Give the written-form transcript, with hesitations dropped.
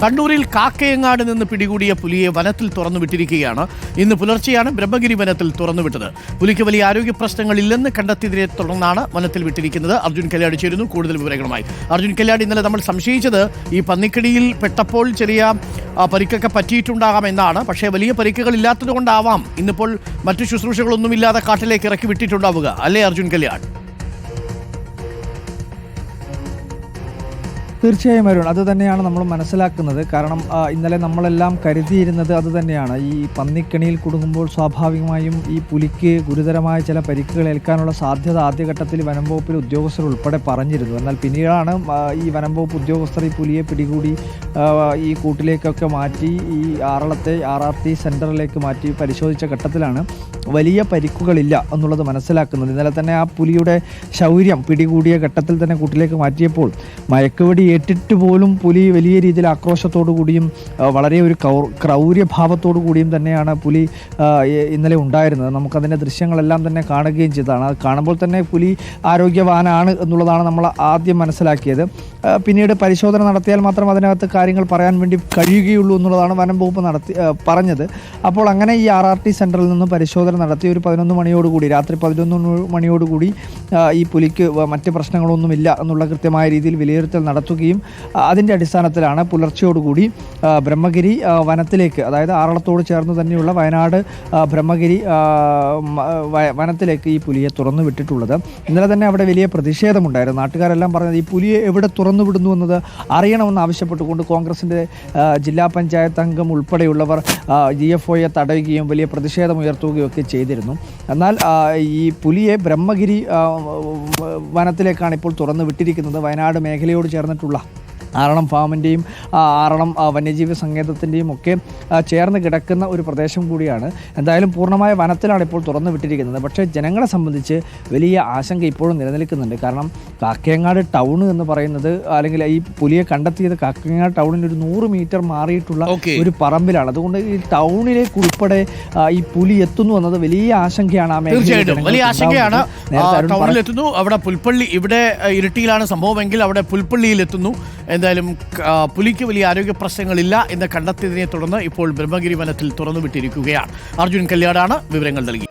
കണ്ണൂരിൽ കാക്കയങ്ങാട് നിന്ന് പിടികൂടിയ പുലിയെ വനത്തിൽ തുറന്നുവിട്ടിരിക്കുകയാണ്. ഇന്ന് പുലർച്ചെയാണ് ബ്രഹ്മഗിരി വനത്തിൽ തുറന്നുവിട്ടത്. പുലിക്ക് വലിയ ആരോഗ്യ പ്രശ്നങ്ങളില്ലെന്ന് കണ്ടെത്തിയതിനെ തുടർന്നാണ് വനത്തിൽ വിട്ടിരിക്കുന്നത്. അർജുൻ കല്യാട് ചേരുന്നു കൂടുതൽ വിവരങ്ങളുമായി. അർജുൻ കല്യാട്, ഇന്നലെ നമ്മൾ സംശയിച്ചത് ഈ പന്നിക്കടിയിൽ പെട്ടപ്പോൾ ചെറിയ പരിക്കൊക്കെ പറ്റിയിട്ടുണ്ടാകാം എന്നാണ്. പക്ഷേ വലിയ പരിക്കുകൾ ഇല്ലാത്തത് കൊണ്ടാവാം ഇന്നിപ്പോൾ മറ്റു ശുശ്രൂഷകളൊന്നുമില്ലാതെ കാട്ടിലേക്ക് ഇറക്കി വിട്ടിട്ടുണ്ടാവുക, അല്ലേ അർജുൻ കല്യാട്? തീർച്ചയായും അരുൺ, അത് തന്നെയാണ് നമ്മൾ മനസ്സിലാക്കുന്നത്. കാരണം ഇന്നലെ നമ്മളെല്ലാം കരുതിയിരുന്നത് അത് തന്നെയാണ്. ഈ പന്നിക്കണിയിൽ കുടുങ്ങുമ്പോൾ സ്വാഭാവികമായും ഈ പുലിക്ക് ഗുരുതരമായ ചില പരിക്കുകൾ ഏൽക്കാനുള്ള സാധ്യത ആദ്യഘട്ടത്തിൽ വനം വകുപ്പിലെ ഉദ്യോഗസ്ഥർ ഉൾപ്പെടെ പറഞ്ഞിരുന്നു. എന്നാൽ പിന്നീടാണ് ഈ വനം വകുപ്പ് ഉദ്യോഗസ്ഥർ ഈ പുലിയെ പിടികൂടി ഈ കൂട്ടിലേക്കൊക്കെ മാറ്റി ഈ ആറളത്തെ RRT സെൻറ്ററിലേക്ക് മാറ്റി പരിശോധിച്ച ഘട്ടത്തിലാണ് വലിയ പരിക്കുകളില്ല എന്നുള്ളത് മനസ്സിലാക്കുന്നത്. ഇന്നലെ തന്നെ ആ പുലിയുടെ ശൗര്യം പിടികൂടിയ ഘട്ടത്തിൽ തന്നെ കൂട്ടിലേക്ക് മാറ്റിയപ്പോൾ മയക്കുവെടി ഏറ്റിട്ട് പോലും പുലി വലിയ രീതിയിൽ ആക്രോശത്തോടു കൂടിയും വളരെ ഒരു ക്രൗര്യഭാവത്തോടു കൂടിയും തന്നെയാണ് പുലി ഇന്നലെ ഉണ്ടായിരുന്നത്. നമുക്കതിൻ്റെ ദൃശ്യങ്ങളെല്ലാം തന്നെ കാണുകയും ചെയ്തതാണ്. അത് കാണുമ്പോൾ തന്നെ പുലി ആരോഗ്യവാനാണ് എന്നുള്ളതാണ് നമ്മൾ ആദ്യം മനസ്സിലാക്കിയത്. പിന്നീട് പരിശോധന നടത്തിയാൽ മാത്രം അതിനകത്ത് കാര്യങ്ങൾ പറയാൻ വേണ്ടി കഴിയുകയുള്ളൂ എന്നുള്ളതാണ് വനം വകുപ്പ് പറഞ്ഞത്. അപ്പോൾ അങ്ങനെ ഈ RRT സെൻറ്ററിൽ നിന്നും പരിശോധന നടത്തി ഒരു 11 മണിയോടുകൂടി, രാത്രി 11 മണിയോടുകൂടി ഈ പുലിക്ക് മറ്റ് പ്രശ്നങ്ങളൊന്നുമില്ല എന്നുള്ള കൃത്യമായ രീതിയിൽ വിലയിരുത്തൽ നടത്തുകയും അതിൻ്റെ അടിസ്ഥാനത്തിലാണ് പുലർച്ചയോടുകൂടി ബ്രഹ്മഗിരി വനത്തിലേക്ക്, അതായത് ആറളത്തോട് ചേർന്ന് തന്നെയുള്ള വയനാട് ബ്രഹ്മഗിരി വനത്തിലേക്ക് ഈ പുലിയെ തുറന്നു വിട്ടിട്ടുള്ളത്. ഇന്നലെ തന്നെ അവിടെ വലിയ പ്രതിഷേധമുണ്ടായിരുന്നു. നാട്ടുകാരെല്ലാം പറഞ്ഞത് ഈ പുലിയെ എവിടെ തുറന്നു വിടുന്നു എന്നത് അറിയണമെന്ന് ആവശ്യപ്പെട്ടുകൊണ്ട് കോൺഗ്രസിൻ്റെ ജില്ലാ പഞ്ചായത്ത് അംഗം ഉൾപ്പെടെയുള്ളവർ GFOയെ തടയുകയും വലിയ പ്രതിഷേധമുയർത്തുകയും ഒക്കെ ചെയ്തിരുന്നു. എന്നാൽ ഈ പുലിയെ ബ്രഹ്മഗിരി വനത്തിലേക്കാണ് ഇപ്പോൾ തുറന്നു വിട്ടിരിക്കുന്നത്. വയനാട് മേഖലയോട് ചേർന്നിട്ടുള്ള ആറളം ഫാമിൻ്റെയും ആറളം വന്യജീവി സങ്കേതത്തിൻ്റെയും ഒക്കെ ചേർന്ന് കിടക്കുന്ന ഒരു പ്രദേശം കൂടിയാണ്. എന്തായാലും പൂർണ്ണമായ വനത്തിലാണ് ഇപ്പോൾ തുറന്നു വിട്ടിരിക്കുന്നത്. പക്ഷേ ജനങ്ങളെ സംബന്ധിച്ച് വലിയ ആശങ്ക ഇപ്പോഴും നിലനിൽക്കുന്നുണ്ട്. കാരണം കാക്കയങ്ങാട് ടൗൺ എന്ന് പറയുന്നത്, അല്ലെങ്കിൽ ഈ പുലിയെ കണ്ടെത്തിയത് കാക്കയങ്ങാട് ടൗണിൽ ഒരു 100 മീറ്റർ മാറിയിട്ടുള്ള ഒരു പറമ്പിലാണ്. അതുകൊണ്ട് ഈ ടൗണിലേക്ക് ഉൾപ്പെടെ ഈ പുലി എത്തുന്നു എന്നത് വലിയ ആശങ്കയാണ്. വലിയ ആശങ്കയാണ്. ടൗണിലെത്തുന്നു, അവിടെ പുൽപ്പള്ളി, ഇവിടെ ഇരിട്ടിയിലാണ് സംഭവമെങ്കിൽ അവിടെ പുൽപ്പള്ളിയിൽ എത്തുന്നു. എന്തായാലും പുലിക്ക് വലിയ ആരോഗ്യ പ്രശ്നങ്ങളില്ല എന്ന് കണ്ടെത്തിയതിനെ തുടർന്ന് ഇപ്പോൾ ബ്രഹ്മഗിരി വനത്തിൽ തുറന്നുവിട്ടിരിക്കുകയാണ്. അർജുൻ കല്യാടാണ് വിവരങ്ങൾ നൽകി.